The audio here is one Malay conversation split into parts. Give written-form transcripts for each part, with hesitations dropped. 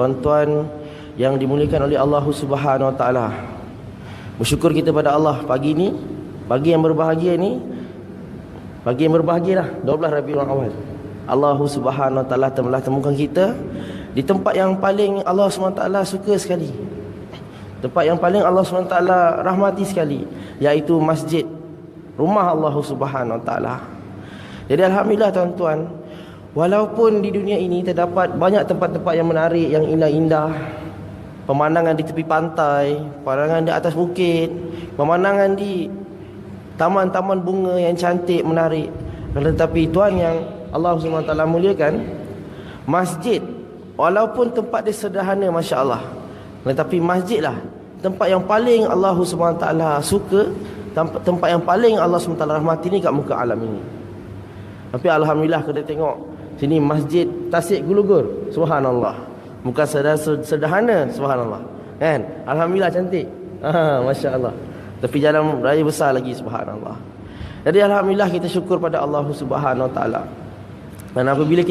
Tuan-tuan yang dimuliakan oleh Allah Subhanahu Wa Taala, bersyukur kita pada Allah pagi ni, pagi yang berbahagia ni, pagi yang berbahagialah 12 Rabiul Awal. Allah Subhanahu Wa Taala telah temukan kita di tempat yang paling Allah Subhanahu Wa Taala suka sekali, tempat yang paling Allah Subhanahu Wa Taala rahmati sekali, iaitu masjid, rumah Allah Subhanahu Wa Taala. Jadi alhamdulillah tuan-tuan, walaupun di dunia ini terdapat banyak tempat-tempat yang menarik, yang indah-indah, pemandangan di tepi pantai, pemandangan di atas bukit, pemandangan di taman-taman bunga yang cantik, menarik, tetapi tuan yang Allah SWT muliakan, masjid, walaupun tempat dia sederhana, Masya Allah, tetapi masjidlah tempat yang paling Allah SWT suka, tempat yang paling Allah SWT rahmati ni kat muka alam ini. Tapi alhamdulillah kita tengok sini masjid Tasik Gulugur, subhanallah, bukan sederhana, subhanallah, kan? Alhamdulillah cantik, Masya Allah. Tapi jalan raya besar lagi, subhanallah. Jadi alhamdulillah kita syukur pada Allah Subhanahu Wa Taala. Dan apabila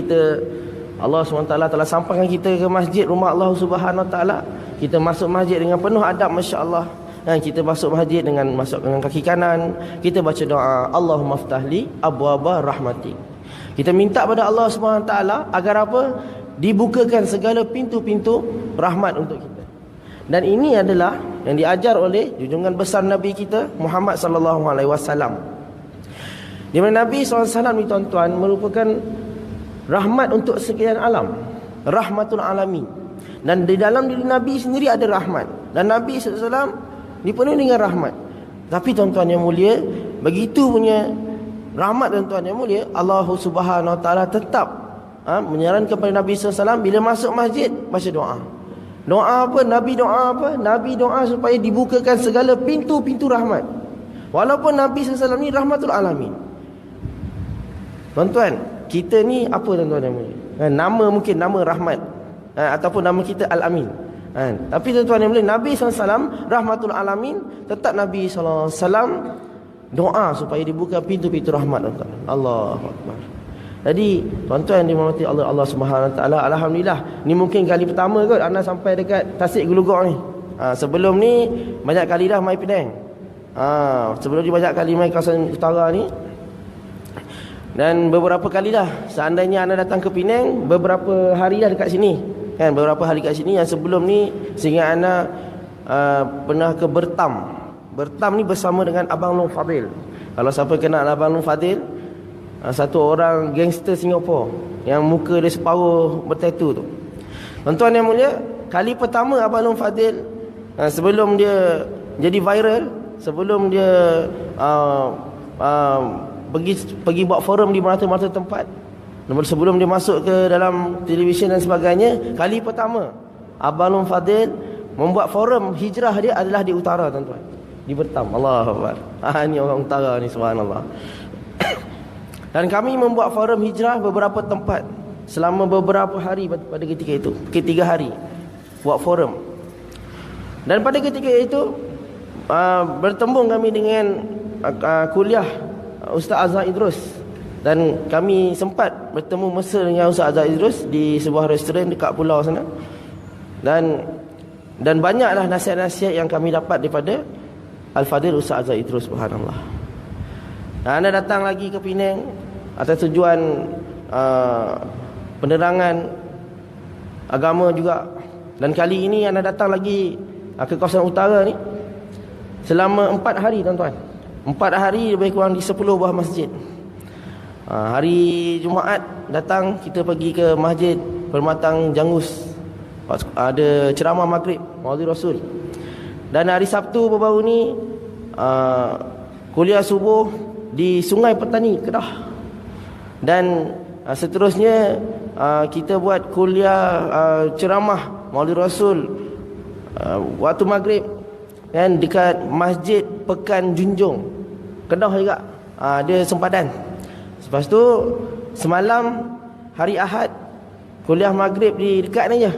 Allah Subhanahu Wa Taala telah sampaikan kita ke masjid, rumah Allah Subhanahu Wa Taala, kita masuk masjid dengan penuh adab, Masya Allah. Dan kita masuk masjid dengan kaki kanan, kita baca doa, Allahumma ftahli abwaba rahmatik. Kita minta pada Allah Subhanahu Wa Taala agar apa? Dibukakan segala pintu-pintu rahmat untuk kita. Dan ini adalah yang diajar oleh junjungan besar Nabi kita Muhammad sallallahu alaihi wasallam. Di mana Nabi SAW ni tuan-tuan merupakan rahmat untuk sekalian alam, rahmatul alamin. Dan di dalam diri Nabi sendiri ada rahmat. Dan Nabi SAW dipenuhi dengan rahmat. Tapi tuan-tuan yang mulia, begitu punya rahmat tuan-tuan yang mulia, Allah Subhanahu Wa Taala tetap menyarankan kepada Nabi SAW bila masuk masjid baca doa. Doa apa? Nabi doa apa? Nabi doa supaya dibukakan segala pintu-pintu rahmat. Walaupun Nabi SAW ni rahmatul alamin. Tuan-tuan, kita ni apa tuan-tuan yang mulia? Nama mungkin nama rahmat, ataupun nama kita Al-Amin. Tapi tuan-tuan yang mulia, Nabi SAW rahmatul alamin, tetap Nabi SAW doa supaya dibuka pintu-pintu rahmat, tuan-tuan. Allahu Akbar. Jadi tuan-tuan yang dirahmati Allah Subhanahu Wa Taala, alhamdulillah ni mungkin kali pertama kot anda sampai dekat Tasik Gulugur ni. Sebelum ni banyak kali dah mai Penang. Sebelum ni banyak kali mai kawasan utara ni. Dan beberapa kali dah, seandainya anda datang ke Penang, beberapa hari dah dekat sini, kan? Beberapa hari kat sini. Yang sebelum ni sehingga anda pernah ke Bertam. Bertam ni bersama dengan Abang Long Fadil. Kalau siapa kenal Abang Long Fadil, satu orang gangster Singapura yang muka dia separuh bertatu tu. Tuan-tuan yang mulia, kali pertama Abang Long Fadil, sebelum dia jadi viral, sebelum dia pergi buat forum di mana-mana tempat, sebelum dia masuk ke dalam televisyen dan sebagainya, kali pertama Abang Long Fadil membuat forum hijrah dia adalah di utara, tuan-tuan, di Bertam. Allahu Akbar. Ni orang utara ni, subhanallah. Dan kami membuat forum hijrah beberapa tempat selama beberapa hari pada ketika itu, 3 hari buat forum. Dan pada ketika itu bertembung kami dengan kuliah Ustaz Azhar Idrus. Dan kami sempat bertemu mesra dengan Ustaz Azhar Idrus di sebuah restoran dekat pulau sana. Dan banyaklah nasihat-nasihat yang kami dapat daripada Al-Fadil Ustaz Azhar Idrus, subhanallah. Anda datang lagi ke Penang atas tujuan penerangan agama juga. Dan kali ini anda datang lagi ke kawasan utara ni selama 4 hari, tuan-tuan. 4 hari lebih kurang di 10 buah masjid. Hari Jumaat datang, kita pergi ke Masjid Permatang Jangus, ada ceramah maghrib, Maulid Rasul. Dan hari Sabtu baru-baru ni kuliah subuh di Sungai Petani, Kedah. Dan seterusnya kita buat kuliah ceramah Maulid Rasul waktu maghrib, dan dekat Masjid Pekan Junjung, Kedah juga, dia sempadan. Lepas tu semalam hari Ahad kuliah maghrib di dekat ni je,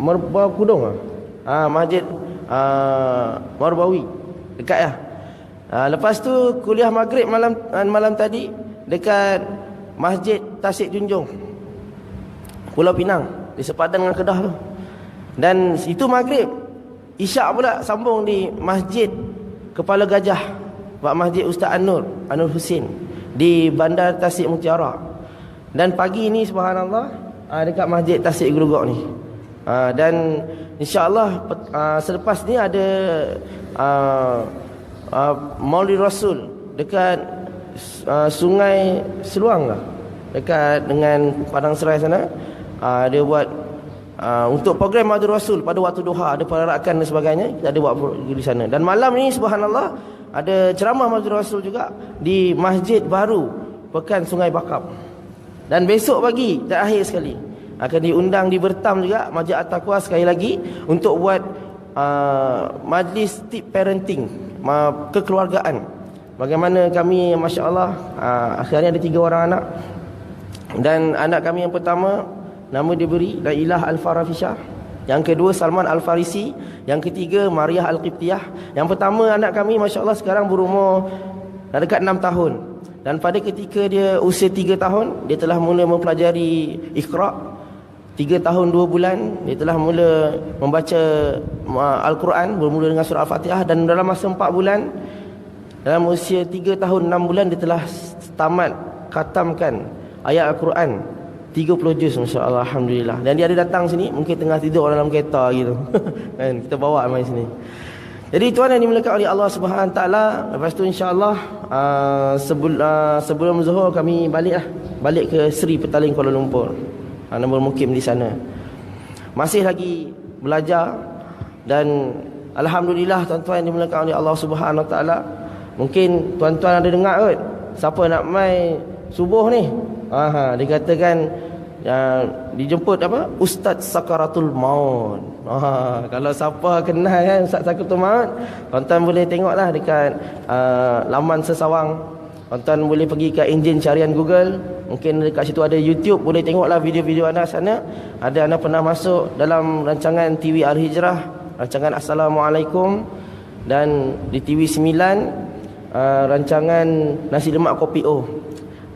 Merbau Kudung, Masjid Marbawi, dekat ya. Lepas tu kuliah maghrib malam tadi dekat Masjid Tasik Junjung, Pulau Pinang. di sepadan dengan Kedah tu. Dan itu maghrib. Isyak pula sambung di Masjid Kepala Gajah, Pak Masjid Ustaz Anur Husin di Bandar Tasik Mutiara. Dan pagi ni subhanallah dekat Masjid Tasik Gerugok ni. Dan insya-Allah selepas ni ada Maulid Rasul dekat Sungai Seluang lah, dekat dengan Padang Serai sana. Dia buat untuk program Maulid Rasul pada waktu duha, ada perarakan dan sebagainya. Kita ada buat di sana. Dan malam ni subhanallah ada ceramah Maulid Rasul juga di Masjid Baru Pekan Sungai Bakap. Dan besok pagi terakhir sekali akan diundang di Bertam juga Masjid At-Taqwa sekali lagi untuk buat majlis tip parenting, kekeluargaan. Bagaimana kami masya-Allah akhirnya ada 3 orang anak. Dan anak kami yang pertama nama diberi Nailah Al-Farafisha, yang kedua Salman Al-Farisi, yang ketiga Mariah Al-Qibtiyah. Yang pertama anak kami masya-Allah sekarang berumur dah dekat 6 tahun. Dan pada ketika dia usia 3 tahun, dia telah mula mempelajari Iqra. 3 tahun 2 bulan dia telah mula membaca Al-Quran, bermula dengan surah Al-Fatihah. Dan dalam masa 4 bulan, dalam usia 3 tahun 6 bulan, dia telah tamat khatamkan ayat Al-Quran 30 juz, masya-Allah, alhamdulillah. Dan dia ada datang sini, mungkin tengah tidur dalam kereta gitu. Kan kita bawa mai sini. Jadi tuan yang dimuliakan oleh Allah Subhanahu taala, lepas tu insya-Allah sebelum zuhur kami balik ke Seri Petaling Kuala Lumpur. Bermukim di sana. Masih lagi belajar. Dan alhamdulillah tuan-tuan yang dimuliakan oleh Allah Subhanahu taala, mungkin tuan-tuan ada dengar kot siapa nak mai subuh ni. Dikatakan dijemput apa? Ustaz Sakaratul Maut. Kalau siapa kenal kan Ustaz Sakaratul Maut, tuan-tuan boleh tengoklah dekat laman Sesawang. Tuan-tuan boleh pergi ke enjin carian Google, mungkin dekat situ ada YouTube, boleh tengoklah video-video anda sana. Ada anda pernah masuk dalam rancangan TV Al-Hijrah, rancangan Assalamualaikum, dan di TV 9 rancangan Nasi Lemak Kopi O.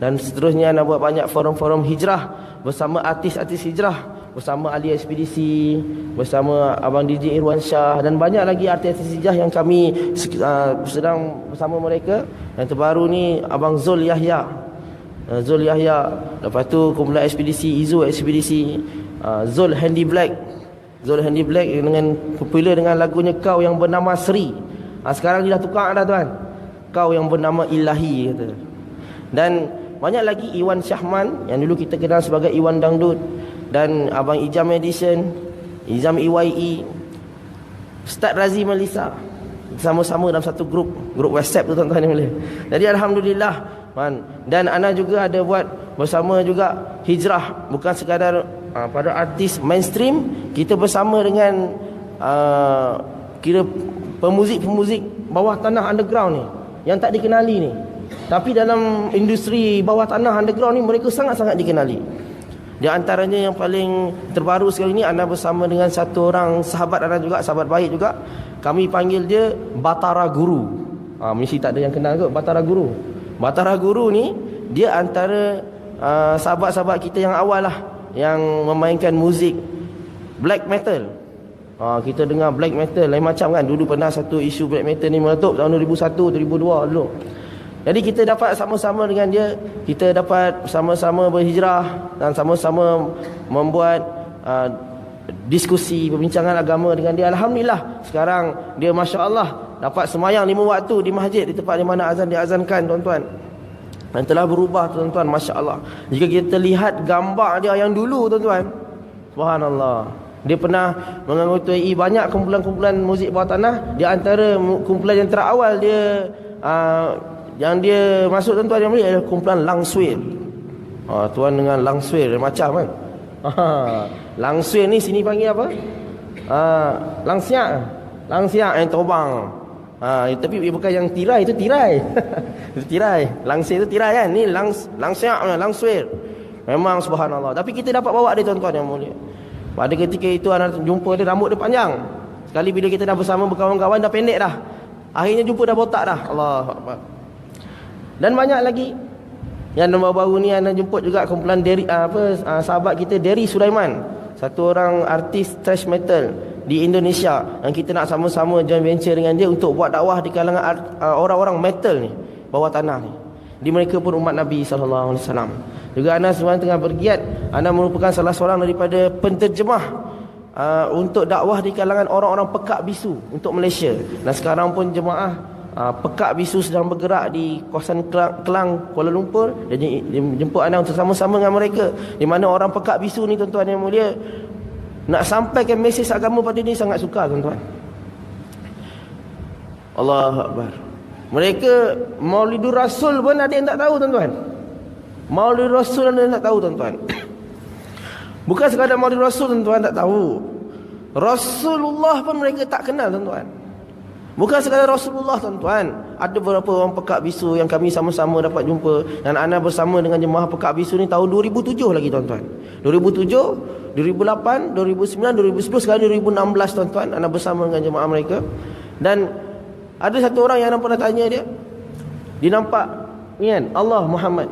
Dan seterusnya anda buat banyak forum-forum hijrah bersama artis-artis hijrah, bersama Ali Ekspedisi, bersama Abang DJ Irwan Shah, dan banyak lagi artis-artis hijrah yang kami sedang bersama mereka. Yang terbaru ni Abang Zul Yahya, lepas tu kumpulan ekspedisi Izu Ekspedisi, Zul Handy Black dengan popular dengan lagunya Kau Yang Bernama Seri. Sekarang dia dah tukar dah tuan, Kau Yang Bernama Ilahi kata. Dan banyak lagi Iwan Syahman yang dulu kita kenal sebagai Iwan Dangdut, dan Abang Ijam Edison, Izam EYE, Ustaz Razi Melisa, sama-sama dalam satu grup WhatsApp tu tuan-tuan yang boleh. Jadi alhamdulillah man. Dan ana juga ada buat bersama juga hijrah, bukan sekadar pada artis mainstream, kita bersama dengan kira pemuzik-pemuzik bawah tanah underground ni yang tak dikenali ni. Tapi dalam industri bawah tanah underground ni mereka sangat-sangat dikenali. Di antaranya yang paling terbaru sekali ni, anda bersama dengan satu orang sahabat anda juga, sahabat baik juga. Kami panggil dia Batara Guru. Mesti tak ada yang kenal kot Batara Guru. Batara Guru ni dia antara sahabat-sahabat kita yang awal lah, yang memainkan muzik black metal. Kita dengar black metal lain macam kan. Dulu pernah satu isu black metal ni meletup tahun 2001, 2002 dulu. Jadi kita dapat sama-sama dengan dia, kita dapat sama-sama berhijrah dan sama-sama membuat diskusi, perbincangan agama dengan dia. Alhamdulillah sekarang dia masya-Allah dapat semayang 5 waktu di masjid di tempat di mana azan diazankan tuan-tuan. Dan telah berubah tuan-tuan, masya-Allah. Jika kita lihat gambar dia yang dulu tuan-tuan, subhanallah. Dia pernah menganggotai banyak kumpulan-kumpulan muzik bawah tanah. Di antara kumpulan yang terawal dia yang dia masuk tuan-tuan yang boleh adalah kumpulan Langswir. Tuan dengan Langswir macam kan. Langswir ni sini panggil apa? Langsiak yang terbang. Tapi bukan yang tirai, itu tirai. Itu tirai. Langsir itu tirai kan. Ni Langsiak, Langswir. Memang subhanallah. Tapi kita dapat bawa dia tuan-tuan yang mulia. Pada ketika itu anda jumpa dia, rambut dia panjang. Sekali bila kita dah bersama berkawan-kawan dah pendek dah. Akhirnya jumpa dah botak dah. Allahuakbar. Dan banyak lagi. Yang baru-baru ni anda jemput juga kumpulan sahabat kita Derry Sulaiman. satu orang artis thrash metal di Indonesia, yang kita nak sama-sama joint venture dengan dia untuk buat dakwah di kalangan orang-orang metal ni, bawah tanah ni. Di mereka pun umat Nabi sallallahu alaihi wasallam. Juga ana sebenarnya tengah bergiat, ana merupakan salah seorang daripada penterjemah untuk dakwah di kalangan orang-orang pekak bisu untuk Malaysia. Dan sekarang pun jemaah pekak bisu sedang bergerak di kawasan Kelang, Kuala Lumpur, dan jemput ana untuk sama-sama dengan mereka. Di mana orang pekak bisu ni, tuan-tuan yang mulia, nak sampaikan mesej agama pada ni sangat sukar, tuan-tuan. Allahu Akbar. Mereka Maulidur Rasul pun ada yang tak tahu, tuan-tuan. Maulidur Rasul ada yang tak tahu, tuan-tuan. Bukan sekadar Maulidur Rasul, tuan-tuan, tak tahu. Rasulullah pun mereka tak kenal, tuan-tuan. Bukan sekadar Rasulullah, tuan-tuan. Ada beberapa orang pekak bisu yang kami sama-sama dapat jumpa, dan ana bersama dengan jemaah pekak bisu ni tahun 2007 lagi, tuan-tuan. 2007, 2008, 2009, 2010, sekarang 2016, tuan-tuan. Ana bersama dengan jemaah mereka. Dan ada satu orang yang ana pernah tanya dia. Dia nampak ni kan, Allah Muhammad.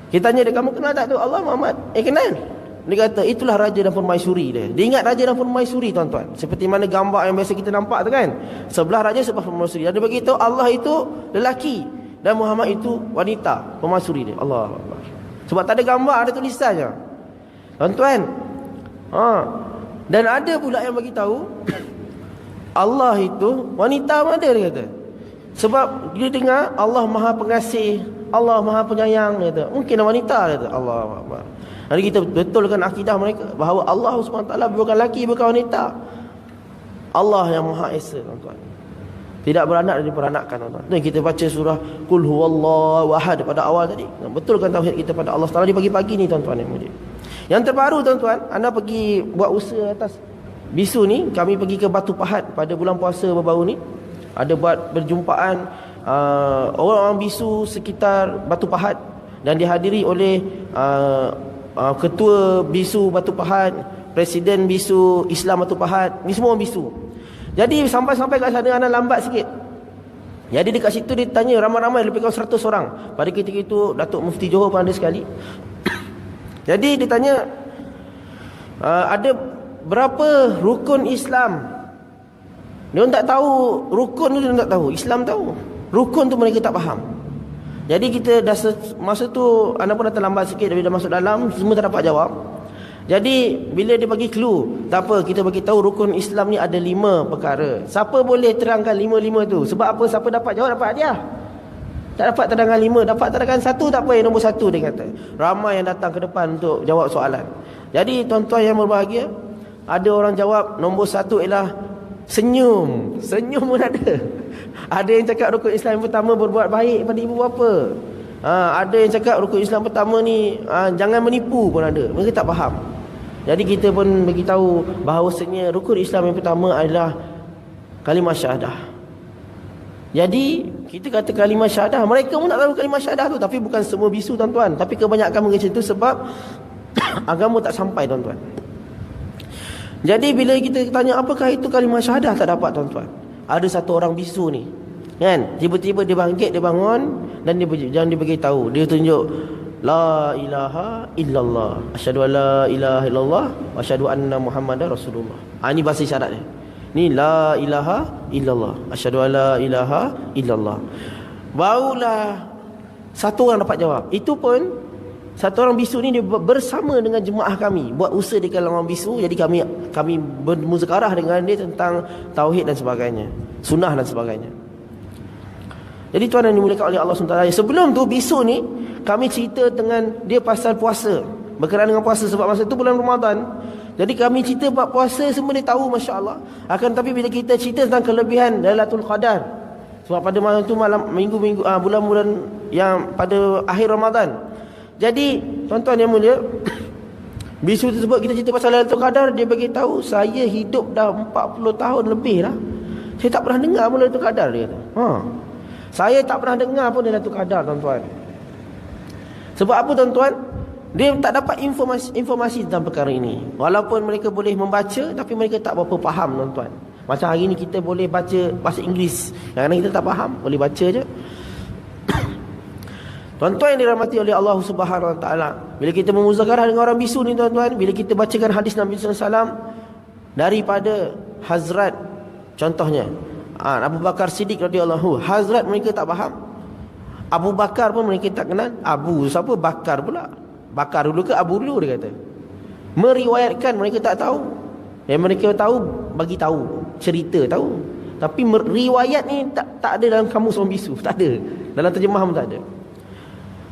Kita tanya dia, kamu kenal tak tu Allah Muhammad? Kenal. Dia kata, itulah Raja dan Permaisuri dia. Dia ingat Raja dan Permaisuri, tuan-tuan. Seperti mana gambar yang biasa kita nampak tu kan. Sebelah Raja, sebelah Permaisuri. Dan dia beritahu Allah itu lelaki dan Muhammad itu wanita, Permaisuri dia. Allah Akbar. Sebab tak ada gambar, ada tulisannya, tuan-tuan. Dan ada pula yang bagi tahu Allah itu wanita mana, dia kata. Sebab dia dengar Allah Maha Pengasih, Allah Maha Penyayang, dia kata. Mungkin wanita, dia kata. Allah Akbar. Jadi kita betulkan akidah mereka bahawa Allah SWT bukan lelaki, bukan wanita. Allah yang Maha Esa, tuan-tuan. Tidak beranak dan diperanakan, tuan-tuan. Dan kita baca surah Qul huwallahu ahad pada awal tadi. Betulkan tauhid kita pada Allah Taala di pagi-pagi ni, tuan-tuan yang mulia. Yang terbaru, tuan-tuan, anda pergi buat usaha atas bisu ni. Kami pergi ke Batu Pahat pada bulan puasa baru-baru ni. Ada buat berjumpaan orang-orang bisu sekitar Batu Pahat, dan dihadiri oleh Ketua Bisu Batu Pahat, Presiden Bisu Islam Batu Pahat. Ni semua orang bisu. Jadi sampai-sampai kat sana ana lambat sikit. Jadi dekat situ dia tanya ramai-ramai, lebih kurang 100 orang. Pada ketika itu Datuk Mufti Johor pun ada sekali. Jadi dia tanya, ada berapa rukun Islam? Dia tak tahu rukun tu, dia tak tahu. Islam tahu, rukun tu mereka tak faham. Jadi kita dah masa tu anda pun dah terlambat sikit, tapi dah masuk dalam, semua tak dapat jawab. Jadi bila dia bagi clue, tak apa, kita bagi tahu rukun Islam ni ada 5 perkara. Siapa boleh terangkan 5 tu? Sebab apa? Siapa dapat jawab dapat hadiah. Tak dapat terangkan 5, dapat terangkan 1, tak apa, yang nombor 1 dia kata. Ramai yang datang ke depan untuk jawab soalan. Jadi tuan-tuan yang berbahagia, ada orang jawab nombor 1 ialah senyum. Senyum pun ada. Ada yang cakap rukun Islam yang pertama berbuat baik pada ibu bapa. Ada yang cakap rukun Islam pertama ni jangan menipu pun ada. Mereka tak faham. Jadi kita pun beritahu bahawasanya rukun Islam yang pertama adalah kalimah syahadah. Jadi kita kata kalimah syahadah, mereka pun tak tahu kalimah syahadah tu. Tapi bukan semua bisu, tuan-tuan. Tapi kebanyakan mereka itu sebab agama tak sampai, tuan-tuan. Jadi bila kita tanya apakah itu kalimah syahadah, tak dapat, tuan-tuan. Ada satu orang bisu ni, kan, tiba-tiba dia bangkit, dia bangun, dan jangan dia beritahu. Dia tunjuk la ilaha illallah, asyhadu an la ilaha illallah wa asyhadu anna muhammadar rasulullah. Ini bahasa isyarat dia. Ni la ilaha illallah, asyhadu an la ilaha illallah. Barulah satu orang dapat jawab. Itu pun satu orang bisu ni dia bersama dengan jemaah kami buat usaha di kalangan orang bisu. Jadi kami bermuzakarah dengan dia tentang tauhid dan sebagainya, sunnah dan sebagainya. Jadi tuan yang dimuliakan oleh Allah SWT, sebelum tu bisu ni kami cerita dengan dia pasal puasa, berkenaan dengan puasa, sebab masa tu bulan Ramadan. Jadi kami cerita bab puasa, semua dia tahu, masya-Allah. Akan tapi bila kita cerita tentang kelebihan Lailatul Qadar, sebab pada malam tu minggu-minggu bulan-bulan yang pada akhir Ramadan. Jadi tuan-tuan yang mulia, bisu tersebut kita cerita pasal Lailatul Qadar, dia bagi tahu saya hidup dah 40 tahun lebih dah, saya tak pernah dengar pun Lailatul Qadar, dia kata. Saya tak pernah dengar pun Lailatul Qadar, tuan-tuan. Sebab apa, tuan-tuan? Dia tak dapat informasi tentang perkara ini. Walaupun mereka boleh membaca, tapi mereka tak berapa faham, tuan-tuan. Macam hari ni kita boleh baca bahasa Inggeris, kadang-kadang kita tak faham, boleh baca je. Tuan-tuan yang dirahmati oleh Allah Subhanahu Wa Taala, bila kita memuzakarah dengan orang bisu ni tuan-tuan, bila kita bacakan hadis Nabi sallallahu alaihi wasallam daripada Hazrat, contohnya Abu Bakar Siddiq radhiyallahu, Hazrat mereka tak faham. Abu Bakar pun mereka tak kenal. Abu siapa? Bakar pula. Bakar dulu ke Abu dulu, dia kata. Meriwayatkan mereka tak tahu. Yang mereka tahu bagi tahu, cerita tahu. Tapi riwayat ni tak ada dalam kamus orang bisu, tak ada. Dalam terjemahan pun tak ada.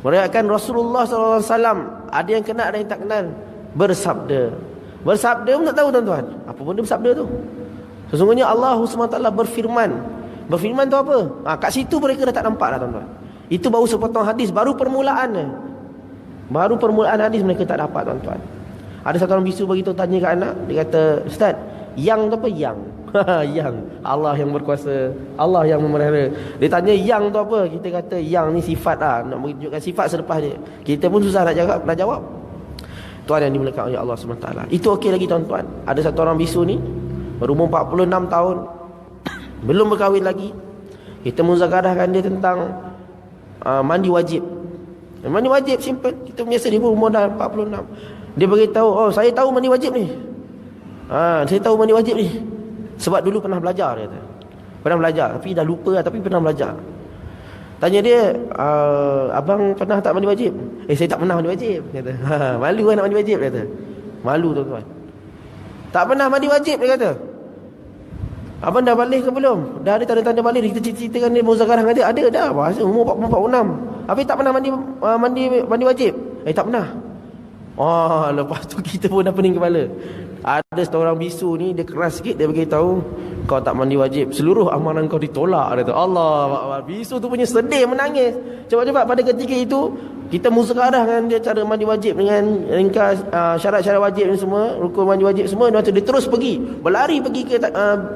Meriwayatkan Rasulullah sallallahu alaihi wasallam, ada yang kenal ada yang tak kenal, bersabda. Bersabda pun tak tahu tuan-tuan. Apa benda bersabda tu? Sesungguhnya Allah SWT berfirman. Berfirman tu apa? Kat situ mereka dah tak nampak dah tuan-tuan. Itu baru sepotong hadis, baru permulaan. Baru permulaan hadis mereka tak dapat tuan-tuan. Ada satu orang bisu begitu tanya kat anak, dia kata, "Ustaz, yang tu apa yang?" Yang Allah yang berkuasa, Allah yang memelihara. Dia tanya yang tu apa? Kita kata yang ni sifat lah, nak menunjukkan sifat selepas dia. Kita pun susah nak jawab. Tuan yang dimuliakan oleh Allah SWT. Itu okey lagi tuan-tuan. Ada satu orang bisu ni berumur 46 tahun, belum berkahwin lagi. Kita muzakarahkan dia tentang mandi wajib. Mandi wajib simple. Kita biasa dia berumur dah 46. Dia beritahu, "Oh, saya tahu mandi wajib ni. Saya tahu mandi wajib ni. Sebab dulu pernah belajar," dia kata. Pernah belajar, tapi dah lupa lah, tapi pernah belajar. Tanya dia, "Abang pernah tak mandi wajib?" Saya tak pernah mandi wajib," dia kata. Malu kan nak mandi wajib, dia kata. Malu tuan-tuan. Tak pernah mandi wajib, dia kata. "Abang dah balik ke belum?" Dah ada tanda-tanda balik. Kita ceritakan dia muzakarah dengan dia. Ada dah, bahasa umur 46. Habis tak pernah mandi wajib. Tak pernah. Lepas tu kita pun dah pening kepala. Ada seorang bisu ni, dia keras sikit, dia beritahu, "Kau tak mandi wajib, seluruh amalan kau ditolak." Dia kata, Allah, bisu tu punya sedih, menangis. Cepat-cepat pada ketika itu kita muzakarah dengan dia cara mandi wajib, dengan ringkas syarat-syarat wajib ni semua, rukun mandi wajib semua. Dia terus pergi, berlari pergi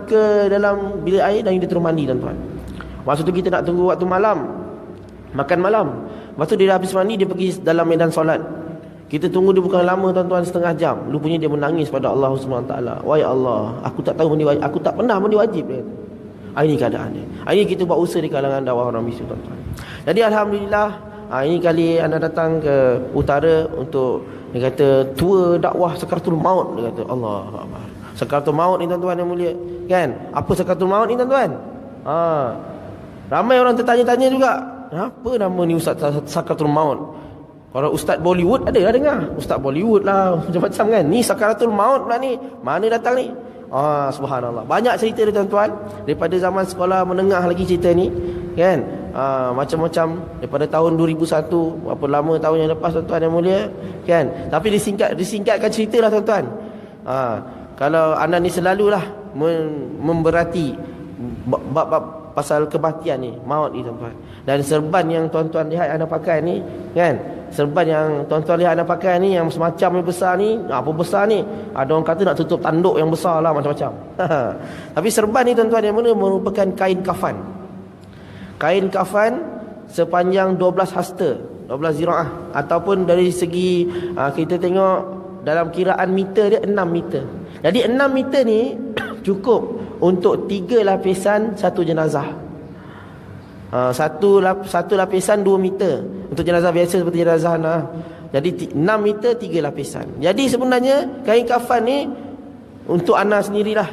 ke dalam bilik air dan dia terus mandi tuan-tuan. Masa tu kita nak tunggu waktu malam, makan malam. Lepas tu dia dah habis mandi, dia pergi dalam medan solat. Kita tunggu dia bukan lama tuan-tuan, setengah jam. Rupanya dia menangis pada Allah SWT. "Wahai Allah, aku tak tahu mandi wajib, aku tak pernah mandi wajib," dia kata. Ini keadaannya. Ini kita buat usaha di kalangan dakwah orang bisu tuan-tuan. Jadi alhamdulillah, ini kali anda datang ke utara untuk, dia kata, tua dakwah Sakaratul Maut. Dia kata, Allah Akbar. Sakaratul Maut ni tuan-tuan yang mulia, kan? Apa Sakaratul Maut ni tuan-tuan? Ramai orang tertanya-tanya juga, apa nama ni Ustaz Sakaratul Maut? Orang Ustaz Bollywood ada lah dengar. Ustaz Bollywood lah, macam-macam kan. Ni Sakaratul Maut pula ni, mana datang ni? Subhanallah. Banyak cerita dia tuan-tuan. Daripada zaman sekolah menengah lagi cerita ni, kan? Macam-macam. Daripada tahun 2001, berapa lama tahun yang lepas tuan-tuan yang mulia, kan? Tapi disingkatkan cerita lah tuan-tuan. Kalau anda ni selalulah memberati bab-bab pasal kematian ni, maut ni tuan-tuan. Dan serban yang tuan-tuan lihat anda pakai ni, kan? Serban yang tuan-tuan lihat anda pakai ni, yang semacam yang besar ni, apa besar ni? Ada orang kata nak tutup tanduk yang besar lah, macam-macam. Tapi serban ni tuan-tuan yang mana merupakan kain kafan. Kain kafan sepanjang 12 hasta, 12 ziraah. Ataupun dari segi kita tengok dalam kiraan meter dia 6 meter. Jadi 6 meter ni cukup untuk 3 lapisan satu jenazah. Satu lapisan 2 meter untuk jenazah biasa seperti jenazah Hana. Jadi 6 meter 3 lapisan. Jadi sebenarnya kain kafan ni untuk Ana sendirilah,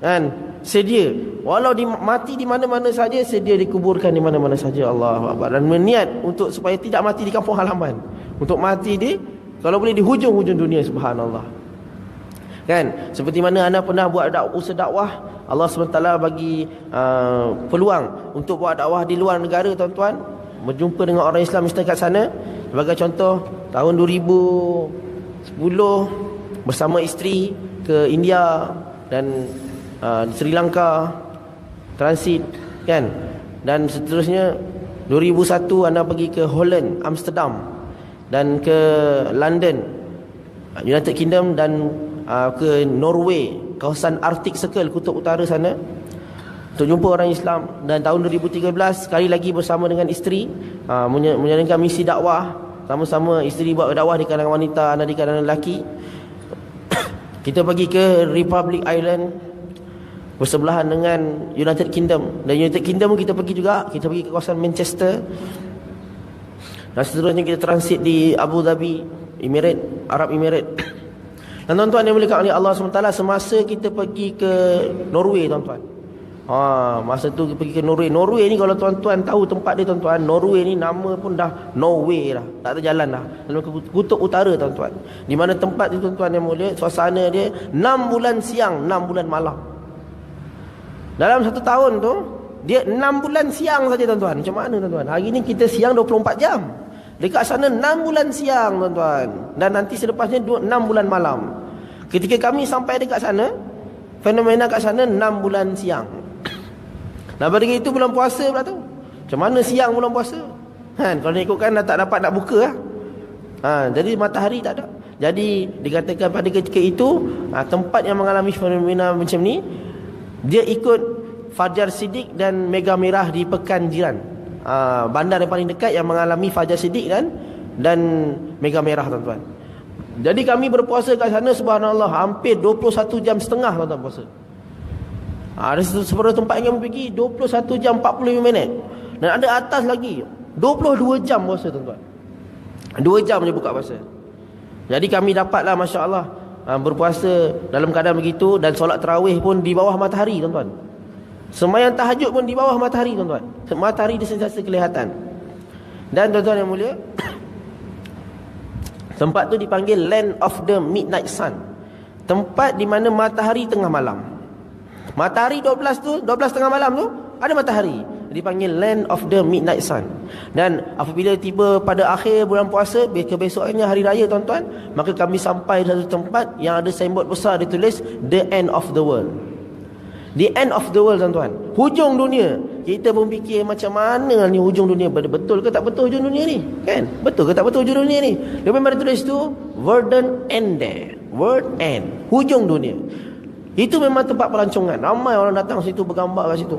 kan? Sedia, walau mati di mana-mana saja, sedia dikuburkan di mana-mana saja. Allahu Akbar. Dan berniat untuk supaya tidak mati di kampung halaman, untuk mati di, kalau boleh, di hujung-hujung dunia. Subhanallah, kan? Seperti mana anda pernah buat usaha dakwah, Allah SWT bagi peluang untuk buat dakwah di luar negara tuan-tuan, berjumpa dengan orang Islam Islam kat sana. Sebagai contoh, tahun 2010 bersama isteri ke India dan Sri Lanka, transit, kan? Dan seterusnya 2001 anda pergi ke Holland, Amsterdam, dan ke London, United Kingdom, dan ke Norway, kawasan Arctic Circle, kutub utara sana, untuk jumpa orang Islam. Dan tahun 2013 sekali lagi bersama dengan isteri menjalankan misi dakwah. Sama-sama isteri buat dakwah di kalangan wanita, anak di kalangan lelaki. Kita pergi ke Republic Island, bersebelahan dengan United Kingdom. Dan United Kingdom kita pergi juga. Kita pergi ke kawasan Manchester. Dan seterusnya kita transit di Abu Dhabi, Arab Emirates. Dan tuan-tuan yang dimuliakan oleh Allah SWT, semasa kita pergi ke Norway tuan-tuan, masa tu pergi ke Norway. Norway ni kalau tuan-tuan tahu tempat dia tuan-tuan, Norway ni nama pun dah Norway dah, tak ada jalan dah, dalam kutub utara tuan-tuan. Di mana tempat tu tuan-tuan yang mulia, suasana dia 6 bulan siang, 6 bulan malam. Dalam 1 tahun tu dia 6 bulan siang saja tuan-tuan. Macam mana tuan-tuan? Hari ni kita siang 24 jam. Dekat sana 6 bulan siang tuan-tuan. Dan nanti selepasnya 6 bulan malam. Ketika kami sampai dekat sana, fenomena kat sana 6 bulan siang. Nah, pada itu bulan puasa pula tu. Macam mana siang bulan puasa? Kalau ikutkan dah tak dapat nak buka lah. Jadi matahari tak ada. Jadi dikatakan pada ketika itu, tempat yang mengalami fenomena macam ni, dia ikut Fajar Siddiq dan Mega Merah di Pekan Jiran. Bandar yang paling dekat yang mengalami Fajar Siddiq dan Mega Merah tuan-tuan. Jadi kami berpuasa kat sana, subhanallah, hampir 21 jam setengah tuan-tuan puasa. Ada seberapa tempat yang kami pergi 21 jam 45 minit. Dan ada atas lagi 22 jam puasa tuan-tuan. 2 jam je buka puasa. Jadi kami dapatlah, masya-Allah, berpuasa dalam keadaan begitu. Dan solat tarawih pun di bawah matahari tuan-tuan. Sembahyang tahajud pun di bawah matahari tuan-tuan. Matahari dia sentiasa kelihatan. Dan tuan-tuan yang mulia, tempat tu dipanggil Land of the Midnight Sun. Tempat di mana matahari tengah malam. Matahari 12 tengah malam tu ada matahari. Dipanggil Land of the Midnight Sun. Dan apabila tiba pada akhir bulan puasa, kebesokannya hari raya tuan-tuan, maka kami sampai di satu tempat yang ada signboard besar ditulis The End of the World. The end of the world tuan-tuan. Hujung dunia. Kita pun fikir macam mana ni hujung dunia. Betul ke tak betul hujung dunia ni? Kan? Betul ke tak betul hujung dunia ni? Dia memang tulis tu World End there. World End. Hujung dunia. Itu memang tempat pelancongan. Ramai orang datang situ bergambar kat situ.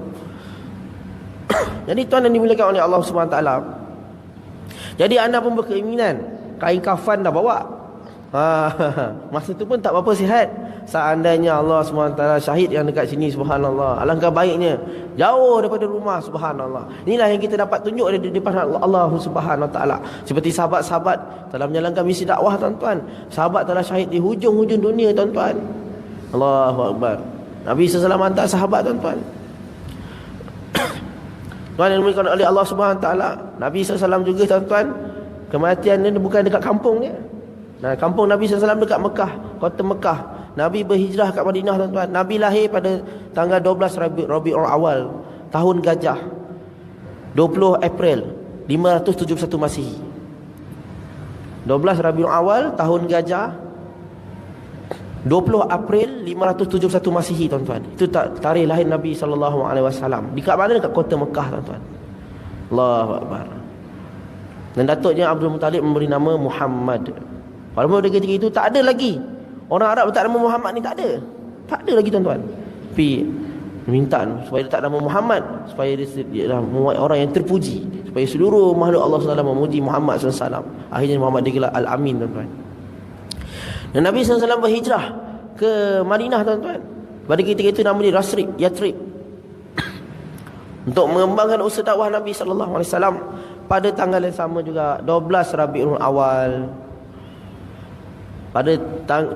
Jadi tuan yang dimuliakan oleh Allah SWT, jadi anda pun berkeinginan kain kafan dah bawa. Masa tu pun tak berapa sihat. Seandainya Allah SWT syahid yang dekat sini, subhanallah, alangkah baiknya. Jauh daripada rumah, subhanallah. Inilah yang kita dapat tunjuk di depan Allah SWT. Seperti sahabat-sahabat dalam menjalankan misi dakwah tuan-tuan. Sahabat telah syahid di hujung-hujung dunia tuan-tuan. Allahu Akbar. Nabi SAW hantar sahabat tuan-tuan. Tuan yang dimuliakan oleh Allah SWT, Nabi SAW juga tuan-tuan, kematian dia bukan dekat kampung dia. Nah, kampung Nabi SAW dekat Mekah, kota Mekah. Nabi berhijrah kat Madinah tuan-tuan. Nabi lahir pada tanggal 12 Rabiul Awal, tahun gajah, 20 April 571 Masihi. 12 Rabiul Awal, tahun gajah, 20 April 571 Masihi tuan-tuan. Itu tarikh lahir Nabi SAW. Dekat mana? Dekat kota Mekah tuan-tuan. Allahu Akbar. Dan datuknya Abdul Muttalib memberi nama Muhammad. Walaupun pada ketika itu tak ada lagi orang Arab letak nama Muhammad ni, tak ada. Tak ada lagi tuan-tuan. Tapi minta supaya letak nama Muhammad, supaya dia orang yang terpuji, supaya seluruh makhluk Allah SWT memuji Muhammad SAW. Akhirnya Muhammad digelar Al-Amin tuan-tuan. Dan Nabi SAW berhijrah ke Madinah tuan-tuan. Pada ketika itu nama dia Yathrib. Untuk mengembangkan usaha dakwah Nabi SAW. Pada tanggal yang sama juga, 12 Rabiul Awal, pada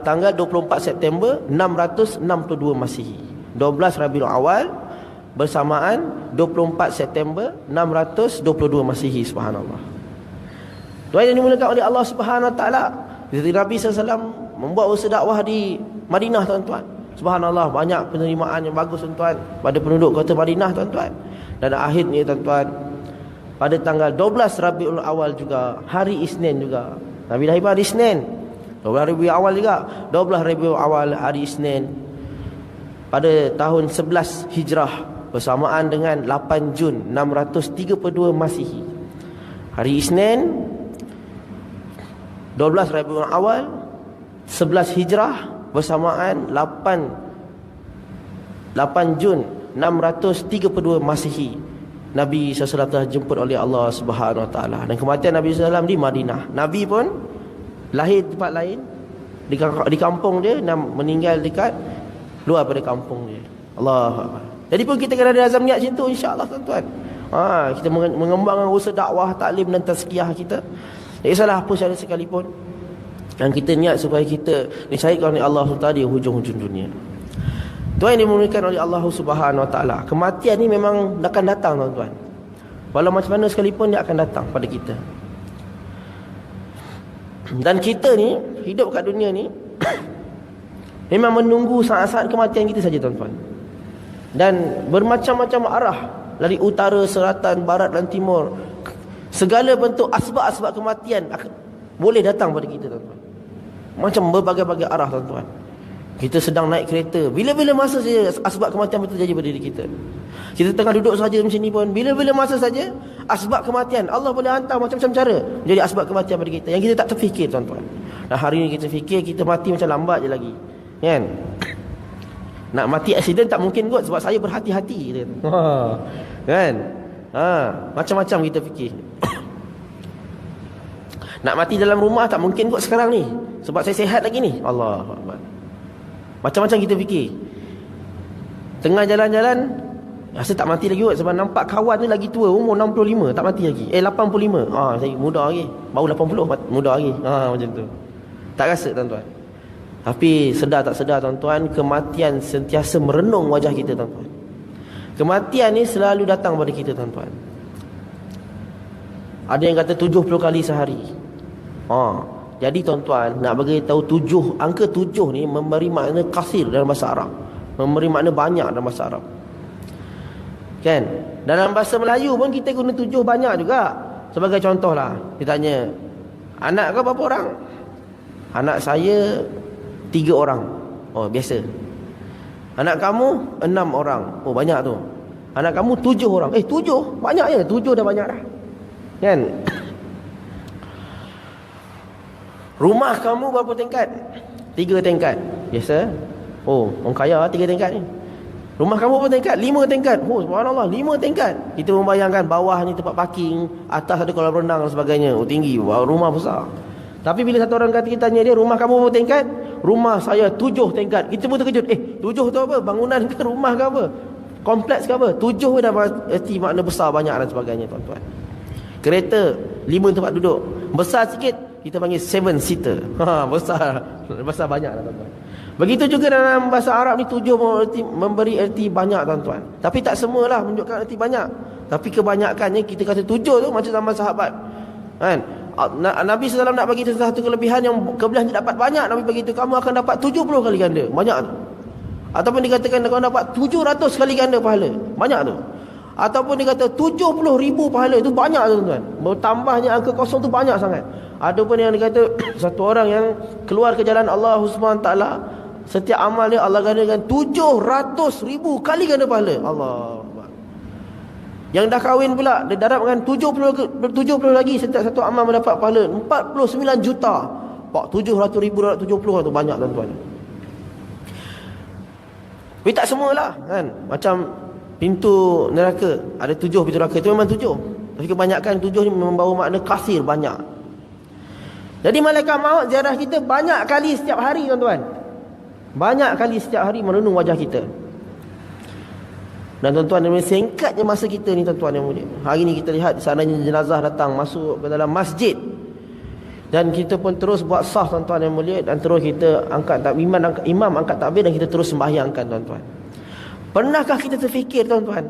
tanggal 24 September 662 Masihi. 12 Rabiul Awal bersamaan 24 September 622 Masihi, subhanallah. Tuan yang dimuliakan oleh Allah Subhanahu Wa Taala, Nabi SAW membuat usaha dakwah di Madinah tuan-tuan. Subhanallah, banyak penerimaan yang bagus tuan-tuan pada penduduk kota Madinah tuan-tuan. Dan akhirnya tuan-tuan, pada tanggal 12 Rabiul Awal juga, hari Isnin juga. Nabi lahir pada hari Isnin, 12 Rabiul Awal juga. 12 Rabiul Awal hari Isnin pada tahun 11 Hijrah, bersamaan dengan 8 Jun 632 Masihi. Hari Isnin 12 Rabiul Awal 11 Hijrah bersamaan 8 Jun 632 Masihi. Nabi SAW telah dijemput oleh Allah Subhanahu Wa Taala. Dan kematian Nabi SAW di Madinah. Nabi pun lahir di tempat lain, di kampung dia, dan meninggal dekat luar pada kampung dia. Allah. Jadi pun kita kena ada azam niat macam tu, insya-Allah tuan-tuan. Kita mengembangkan usaha dakwah, taklim dan tazkiyah kita. Tak kisahlah apa cara sekalipun, dan kita niat supaya kita dicairkan oleh Allah SWT di hujung-hujung dunia. Tuan yang dimulakan oleh Allah Subhanahu Wa Taala, kematian ni memang akan datang tuan-tuan. Walau macam mana sekalipun dia akan datang pada kita. Dan kita ni hidup kat dunia ni memang menunggu saat-saat kematian kita saja tuan-tuan. Dan bermacam-macam arah, dari utara, selatan, barat dan timur, segala bentuk asbab-asbab kematian boleh datang pada kita tuan-tuan. Macam berbagai-bagai arah tuan-tuan. Kita sedang naik kereta, bila-bila masa saja asbab kematian betul terjadi pada diri kita. Kita tengah duduk saja macam ni pun, bila-bila masa saja asbab kematian Allah boleh hantar macam-macam cara jadi asbab kematian pada kita, yang kita tak terfikir tuan-tuan. Dan hari ni kita fikir kita mati macam lambat je lagi, kan? Nak mati aksiden tak mungkin kot, sebab saya berhati-hati kita. Kan? Macam-macam kita fikir. Nak mati dalam rumah tak mungkin kot sekarang ni, sebab saya sihat lagi ni. Allah Akbar. Macam-macam kita fikir. Tengah jalan-jalan rasa tak mati lagi kot, sebab nampak kawan ni lagi tua, umur 65 tak mati lagi. 85. Saya muda lagi. Baru 80 muda lagi. Macam tu. Tak rasa tuan-tuan. Tapi sedar tak sedar tuan-tuan, kematian sentiasa merenung wajah kita tuan-tuan. Kematian ni selalu datang pada kita tuan-tuan. Ada yang kata 70 kali sehari. Jadi tuan-tuan, nak bagi tahu angka 7 ni memberi makna kasir dalam bahasa Arab. Memberi makna banyak dalam bahasa Arab. Kan? Dalam bahasa Melayu pun kita guna 7 banyak juga. Sebagai contohlah, kita tanya, anak kau berapa orang? Anak saya 3 orang. Biasa. Anak kamu 6 orang. Banyak tu. Anak kamu 7 orang. 7? Banyak je. 7 dah banyak dah. Kan? Rumah kamu berapa tingkat? 3 tingkat. Biasa. Orang kaya 3 tingkat ni. Rumah kamu berapa tingkat? 5 tingkat. Subhanallah, 5 tingkat. Kita membayangkan bawah ni tempat parking, atas ada kolam renang dan sebagainya. Tinggi, rumah besar. Tapi bila satu orang kata, kita tanya dia, rumah kamu berapa tingkat? Rumah saya 7 tingkat. Kita pun terkejut. 7 tu apa? Bangunan ke rumah ke apa? Kompleks ke apa? 7 dah erti makna besar, banyak dan sebagainya tuan-tuan. Kereta 5 tempat duduk. Besar sikit kita panggil 7 seater. Besar banyak lah tuan-tuan. Begitu juga dalam bahasa Arab ni 7 memberi erti banyak tuan-tuan. Tapi tak semualah menunjukkan erti banyak. Tapi kebanyakannya kita kata 7 tu macam zaman sahabat. Kan? Nabi SAW nak bagi satu kelebihan yang kelebihan dia dapat banyak. Nabi bagi itu, kamu akan dapat 70 kali ganda. Banyak tu. Ataupun dikatakan kamu dapat 700 kali ganda pahala. Banyak tu. Ataupun dikata 70,000 pahala. Itu banyak tuan-tuan. Bertambahnya angka kosong tu banyak sangat. Ataupun yang dikata satu orang yang keluar ke jalan Allah SWT, setiap amal dia Allah gandakan 700,000 kali ganda pahala. Allah. Yang dah kahwin pula, dia darabkan 70 lagi, setiap satu amal mendapat pahala 49 juta. 700,000 70 tu banyak tuan-tuan. Tapi tak semualah kan. Macam pintu neraka, ada 7 pintu neraka, itu memang 7. Tapi kebanyakan 7 ni membawa makna kasir, banyak. Jadi malaikat maut ziarah kita banyak kali setiap hari tuan-tuan. Banyak kali setiap hari merenung wajah kita. Dan tuan-tuan, singkatnya masa kita ni tuan-tuan yang mulia. Hari ni kita lihat seandainya jenazah datang masuk ke dalam masjid, dan kita pun terus buat sah tuan-tuan yang mulia, dan terus kita imam angkat takbir, dan kita terus sembahyangkan tuan-tuan. Pernahkah kita terfikir tuan-tuan,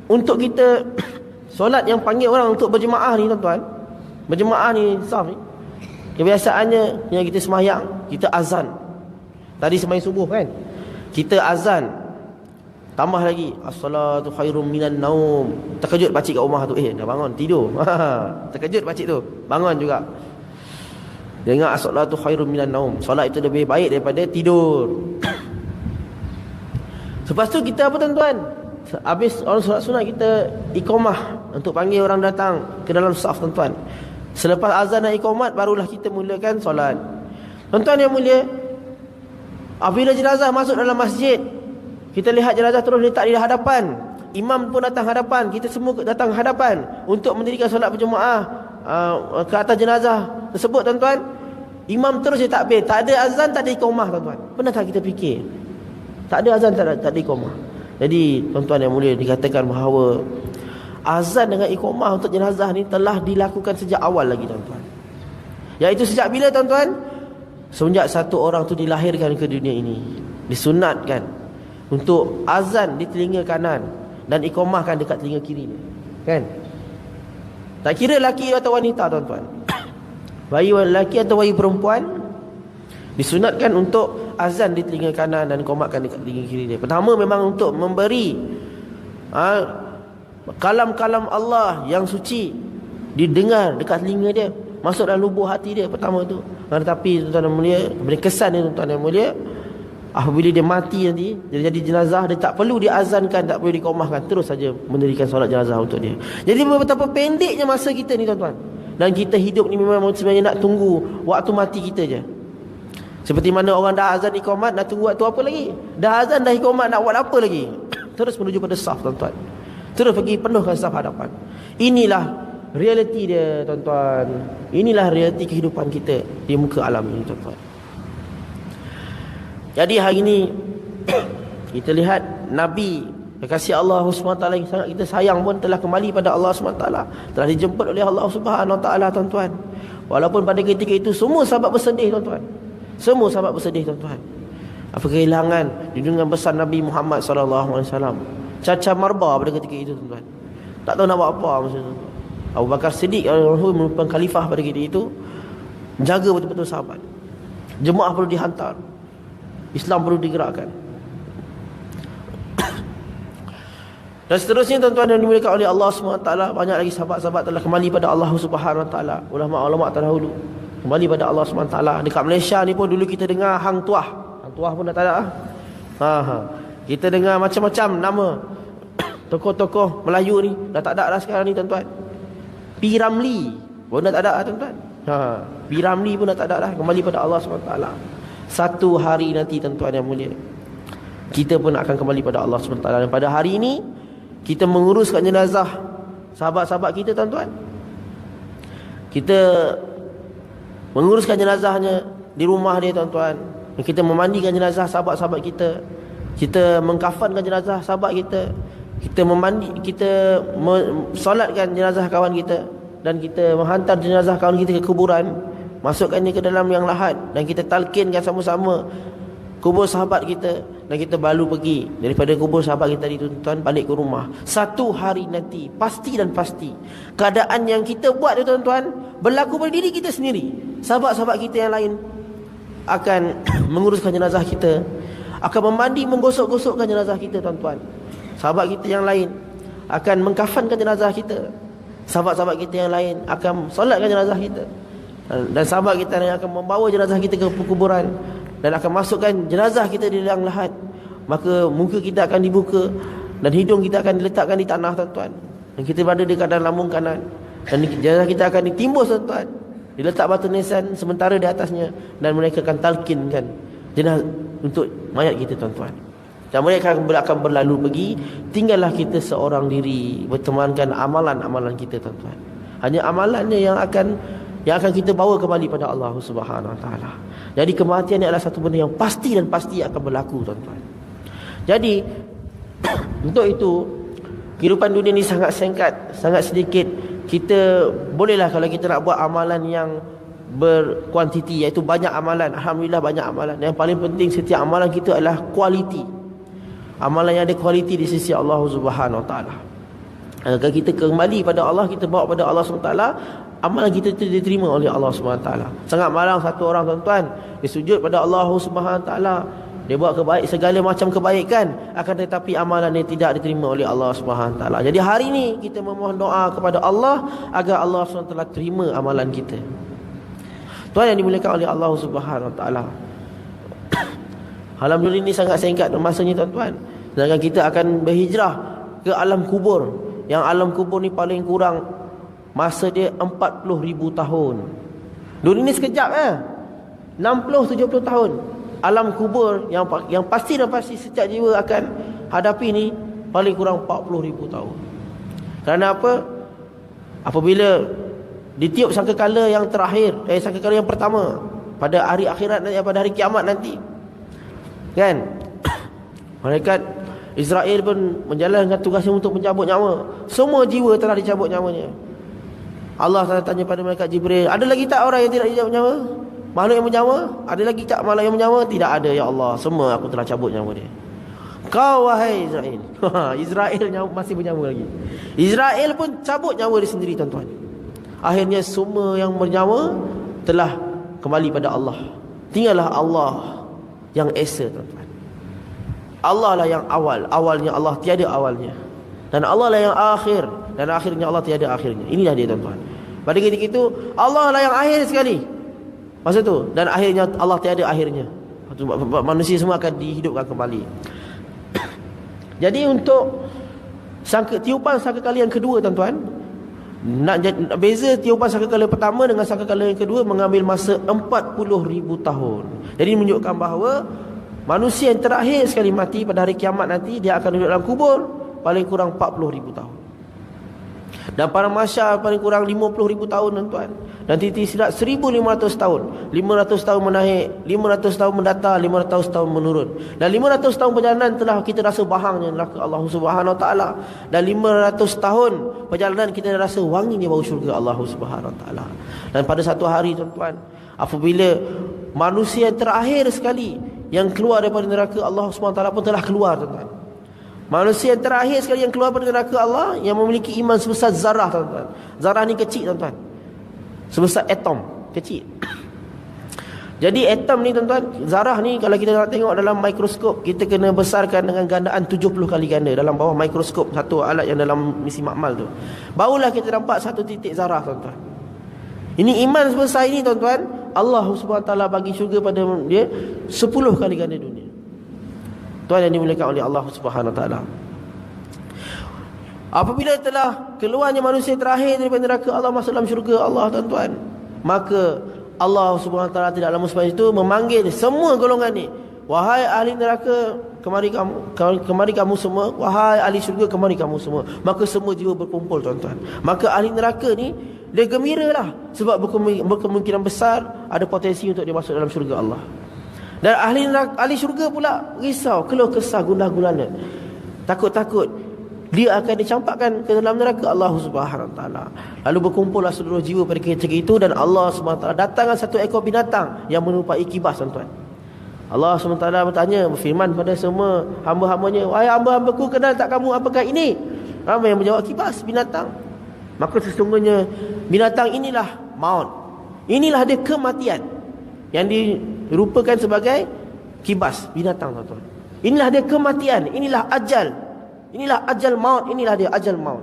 untuk kita solat yang panggil orang untuk berjemaah ni tuan-tuan, berjemaah ni saf ni, kebiasaannya yang kita sembahyang, kita azan. Tadi sembahyang subuh kan, kita azan, tambah lagi as-salatu khairum minan naum. Terkejut pakcik kat rumah tu, dah bangun tidur. Terkejut pakcik tu, bangun juga. Dia ingat as-salatu khairum minan naum, solat itu lebih baik daripada tidur. Lepas tu kita apa tuan-tuan, habis orang solat sunat, kita iqamah untuk panggil orang datang ke dalam saf tuan-tuan. Selepas azan dan iqamat, barulah kita mulakan solat. Tuan-tuan yang mulia, apabila jenazah masuk dalam masjid, kita lihat jenazah terus letak di hadapan. Imam pun datang hadapan. Kita semua datang hadapan untuk mendirikan solat berjemaah ke atas jenazah tersebut tuan-tuan. Imam terus dia takbir. Tak ada azan, tak ada iqamah tuan-tuan. Pernah tak kita fikir? Tak ada azan, tak ada iqamah. Jadi tuan-tuan yang mulia, dikatakan bahawa azan dengan iqamah untuk jenazah ni telah dilakukan sejak awal lagi tuan-tuan. Iaitu sejak bila tuan-tuan? Semenjak satu orang tu dilahirkan ke dunia ini, disunatkan untuk azan di telinga kanan dan iqamahkan dekat telinga kiri ni. Kan? Tak kira lelaki atau wanita tuan-tuan. Bayi lelaki atau bayi perempuan disunatkan untuk azan di telinga kanan dan iqamahkan dekat telinga kiri dia. Pertama memang untuk memberi kalam-kalam Allah yang suci didengar dekat telinga dia, masuk dalam lubuk hati dia. Pertama tu. Tetapi tuan-tuan yang mulia, beri kesan dia tuan-tuan yang mulia, apabila dia mati nanti, dia jadi jenazah, dia tak perlu diazankan, tak perlu diqamahkan, terus saja mendirikan solat jenazah untuk dia. Jadi betapa pendeknya masa kita ni tuan-tuan. Dan kita hidup ni memang sebenarnya nak tunggu waktu mati kita je. Seperti mana orang dah azan iqamat, nak tunggu waktu apa lagi? Dah azan dah iqamat, nak buat apa lagi? Terus menuju pada saf tuan-tuan. Terus pergi penuhkan saf hadapan. Inilah realiti dia tuan-tuan. Inilah realiti kehidupan kita di muka alam ini tuan-tuan. Jadi hari ini kita lihat Nabi kekasih Allah SWT yang sangat kita sayang pun telah kembali pada Allah SWT, telah dijemput oleh Allah SWT tuan-tuan. Walaupun pada ketika itu semua sahabat bersedih tuan-tuan. Semua sahabat bersedih tuan-tuan. Apa kehilangan junjungan besar Nabi Muhammad SAW. Caca marba pada ketika itu tuan-tuan. Tak tahu nak buat apa masa itu. Abu Bakar Siddiq merupakan khalifah pada ketika itu, menjaga betul-betul sahabat. Jemaah perlu dihantar, Islam perlu digerakkan. Dan seterusnya tuan-tuan yang dimuliakan oleh Allah SWT, banyak lagi sahabat-sahabat telah kembali pada Allah SWT. Ulama-ulama terdahulu kembali pada Allah SWT. Dekat Malaysia ni pun dulu kita dengar Hang Tuah. Hang Tuah pun dah tak ada. Kita dengar macam-macam nama tokoh-tokoh Melayu ni, dah tak ada dah sekarang ni tuan-tuan. P. Ramlee pun dah tak ada tuan-tuan. P. Ramlee pun dah tak ada dah, kembali pada Allah SWT. Satu hari nanti tuan-tuan yang mulia, kita pun akan kembali pada Allah SWT. Dan pada hari ini kita menguruskan jenazah sahabat-sahabat kita tuan-tuan. Kita menguruskan jenazahnya di rumah dia tuan-tuan. Kita memandikan jenazah sahabat-sahabat kita. Kita mengkafankan jenazah sahabat kita. Kita solatkan jenazah kawan kita. Dan kita menghantar jenazah kawan kita ke kuburan, masukkannya ke dalam yang lahat, dan kita talqinkan sama-sama kubur sahabat kita. Dan kita baru pergi daripada kubur sahabat kita tadi tuan-tuan, balik ke rumah. Satu hari nanti, pasti dan pasti, keadaan yang kita buat tu tuan-tuan berlaku pada diri kita sendiri. Sahabat-sahabat kita yang lain akan menguruskan jenazah kita, akan memandi, menggosok-gosokkan jenazah kita tuan-tuan. Sahabat kita yang lain akan mengkafankan jenazah kita. Sahabat-sahabat kita yang lain akan solatkan jenazah kita. Dan sahabat kita yang akan membawa jenazah kita ke kuburan dan akan masukkan jenazah kita di liang lahat. Maka muka kita akan dibuka dan hidung kita akan diletakkan di tanah tuan-tuan. Dan kita berada dekat dalam lambung kanan. Dan jenazah kita akan ditimbus tuan-tuan, diletak batu nisan sementara di atasnya, dan mereka akan talqinkan jenazah untuk mayat kita tuan-tuan. Dan mereka akan berlalu pergi, tinggallah kita seorang diri bertemankan amalan-amalan kita tuan-tuan. Hanya amalannya yang akan kita bawa kembali pada Allah Subhanahu Wa Taala. Jadi kematian ini adalah satu benda yang pasti dan pasti akan berlaku tuan-tuan. Jadi untuk itu kehidupan dunia ini sangat singkat, sangat sedikit. Kita bolehlah kalau kita nak buat amalan yang berkuantiti, iaitu banyak amalan. Alhamdulillah banyak amalan. Yang paling penting setiap amalan kita adalah kualiti. Amalan yang ada kualiti di sisi Allah Subhanahu Wa Taala. Kalau kita kembali pada Allah, kita bawa pada Allah SWT, amalan kita itu diterima oleh Allah SWT. Sangat malang satu orang tuan-tuan, dia sujud pada Allah SWT, dia buat segala macam kebaikan, akan tetapi amalan dia tidak diterima oleh Allah SWT. Jadi hari ini kita memohon doa kepada Allah agar Allah SWT terima amalan kita. Tuan yang dimuliakan oleh Allah SWT, alhamdulillah ini sangat singkat masanya tuan-tuan. Sedangkan kita akan berhijrah ke alam kubur. Yang alam kubur ni paling kurang masa dia 40,000 tahun. Dunia ni sekejap 60-70 tahun. Alam kubur yang pasti dan pasti setiap jiwa akan hadapi ni paling kurang 40,000 tahun. Kerana apa? Apabila ditiup sangkakala yang terakhir, sangkakala yang pertama pada hari akhirat nanti, pada hari kiamat nanti, kan? Malaikat Israel pun menjalankan tugasnya untuk mencabut nyawa. Semua jiwa telah dicabut nyawanya. Allah tanya pada malaikat Jibril, ada lagi tak orang yang tidak dicabut nyawa? Makhluk yang bernyawa? Ada lagi tak makhluk yang bernyawa? Tidak ada ya Allah, semua aku telah cabut nyawa dia. Kau wahai Israel. Israel masih bernyawa lagi. Israel pun cabut nyawa dia sendiri tuan-tuan. Akhirnya semua yang bernyawa telah kembali pada Allah. Tinggallah Allah yang esa tuan-tuan. Allah lah yang awal, awalnya Allah, tiada awalnya. Dan Allah lah yang akhir, dan akhirnya Allah, tiada akhirnya. Inilah dia tuan-tuan. Pada ketika itu Allah lah yang akhir sekali masa tu, dan akhirnya Allah, tiada akhirnya. Manusia semua akan dihidupkan kembali. Jadi untuk tiupan sangkakala yang kedua tuan-tuan, nak beza tiupan sangkakala pertama dengan sangkakala yang kedua mengambil masa 40,000 tahun. Jadi menunjukkan bahawa manusia yang terakhir sekali mati pada hari kiamat nanti, dia akan duduk dalam kubur paling kurang 40,000 tahun. Dan para masyar paling kurang 50,000 tahun tuan-tuan. Dan titik silat 1,500 tahun. 500 tahun menaik, 500 tahun mendatar, 500 tahun menurun. Dan 500 tahun perjalanan telah kita rasa bahangnya neraka Allah Subhanahu Wa Taala. Dan 500 tahun perjalanan kita rasa wanginya bau syurga Allah Subhanahu Wa Taala. Dan pada satu hari tuan-tuan, apabila manusia yang terakhir sekali yang keluar daripada neraka Allah SWT pun telah keluar tuan-tuan. Manusia yang terakhir sekali yang keluar daripada neraka Allah, yang memiliki iman sebesar zarah tuan-tuan. Zarah ni kecil tuan-tuan, sebesar atom, kecil. Jadi atom ni tuan-tuan, zarah ni kalau kita nak tengok dalam mikroskop, kita kena besarkan dengan gandaan 70 kali ganda dalam bawah mikroskop, satu alat yang dalam misi makmal tu. Barulah kita nampak satu titik zarah tuan-tuan. Ini iman sebesar ini tuan-tuan, Allah SWT bagi syurga pada dia 10 kali ganda dunia. Tuan yang dimuliakan oleh Allah SWT. Apabila telah keluarnya manusia terakhir daripada neraka Allah masuk dalam syurga Allah tuan-tuan, maka Allah SWT tidak lama selepas itu memanggil semua golongan ni, wahai ahli neraka, kemari kamu semua. Wahai ahli syurga, kemari kamu semua. Maka semua jiwa berkumpul tuan-tuan. Maka ahli neraka ni dia gembiralah, sebab berkemungkinan besar ada potensi untuk dia masuk dalam syurga Allah. Dan ahli syurga pula risau, keluh kesah, gundah gulana, takut-takut dia akan dicampakkan ke dalam neraka Allah Subhanahu Wa Taala. Lalu berkumpullah seluruh jiwa pada ketika itu, dan Allah Subhanahu Wa Taala datangkan satu ekor binatang yang menyerupai kibas tuan-tuan. Allah SWT bertanya, berfirman pada semua hamba-hambanya, wahai hamba-hambaku, kenal tak kamu apakah ini? Ramai yang menjawab, kibas, binatang. Maka sesungguhnya binatang inilah maut. Inilah dia kematian yang dirupakan sebagai kibas, binatang tuan-tuan. Inilah dia kematian, inilah ajal. Inilah ajal maut, inilah dia ajal maut.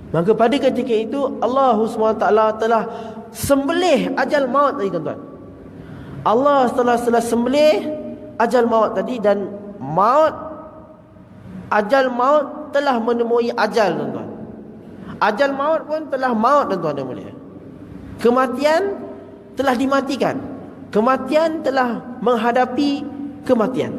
Maka pada ketika itu Allah SWT telah sembelih ajal maut tadi tuan-tuan. Allah telah sembelih ajal maut tadi, dan ajal maut telah menemui ajal tuan-tuan. Ajal maut pun telah maut tuan-tuan dan mulia. Kematian telah dimatikan. Kematian telah menghadapi kematian.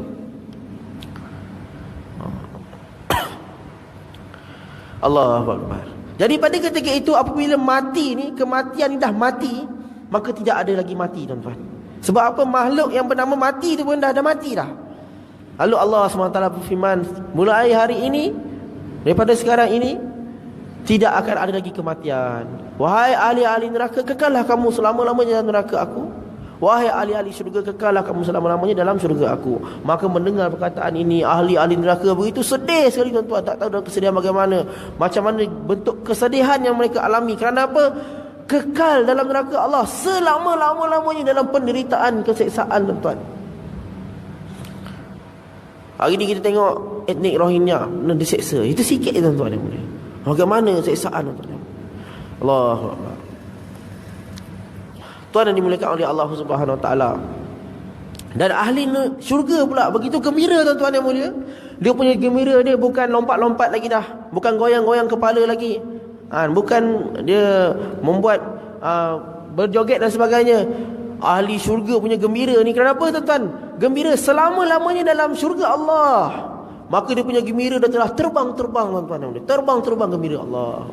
Allahu Akbar. Jadi pada ketika itu apabila mati ni, kematian ni dah mati, maka tidak ada lagi mati tuan-tuan. Sebab apa? Makhluk yang bernama mati tu pun dah mati dah. Lalu Allah SWT berfirman, mulai hari ini, daripada sekarang ini, tidak akan ada lagi kematian. Wahai ahli-ahli neraka, kekallah kamu selama-lamanya dalam neraka aku. Wahai ahli-ahli syurga, kekallah kamu selama-lamanya dalam syurga aku. Maka mendengar perkataan ini, ahli-ahli neraka begitu sedih sekali tuan-tuan. Tak tahu dalam kesedihan bagaimana, macam mana bentuk kesedihan yang mereka alami. Kerana apa? Kekal dalam neraka Allah selama-lamanya dalam penderitaan, keseksaan tuan-tuan. Hari ni kita tengok etnik Rohingya diseksa. Itu sikit tuan-tuan yang mulia. Bagaimana seksaan tuan-tuan. Allahu Akbar. Tuan yang dimuliakan oleh Allah Subhanahu Wa Taala. Dan ahli syurga pula begitu gembira tuan-tuan yang mulia. Dia punya gembira dia bukan lompat-lompat lagi dah, bukan goyang-goyang kepala lagi, bukan dia membuat berjoget dan sebagainya. Ahli syurga punya gembira ni kenapa tuan-tuan? Gembira selama-lamanya dalam syurga Allah. Maka dia punya gembira dah telah terbang-terbang tuan-tuan. Terbang-terbang gembira Allah.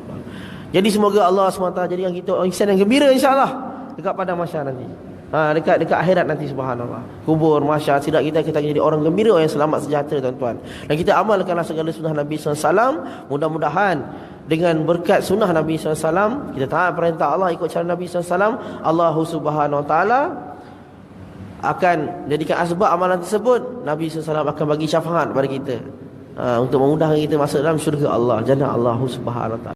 Jadi semoga Allah SWT jadikan kita orang Islam yang gembira insya-Allah dekat padang mahsyar nanti. Dekat akhirat nanti, subhanallah. Kubur, mahsyar, sirat kita jadi orang gembira, yang selamat sejahtera, tuan-tuan. Dan kita amalkanlah segala sunnah Nabi SAW. Mudah-mudahan dengan berkat sunnah Nabi SAW, kita taat perintah Allah, ikut cara Nabi SAW, Allah Subhanahu Wa Taala akan jadikan asbab amalan tersebut. Nabi SAW akan bagi syafaat kepada kita, untuk memudahkan kita masuk dalam syurga Allah, jannah Allah Subhanahu Wa Taala.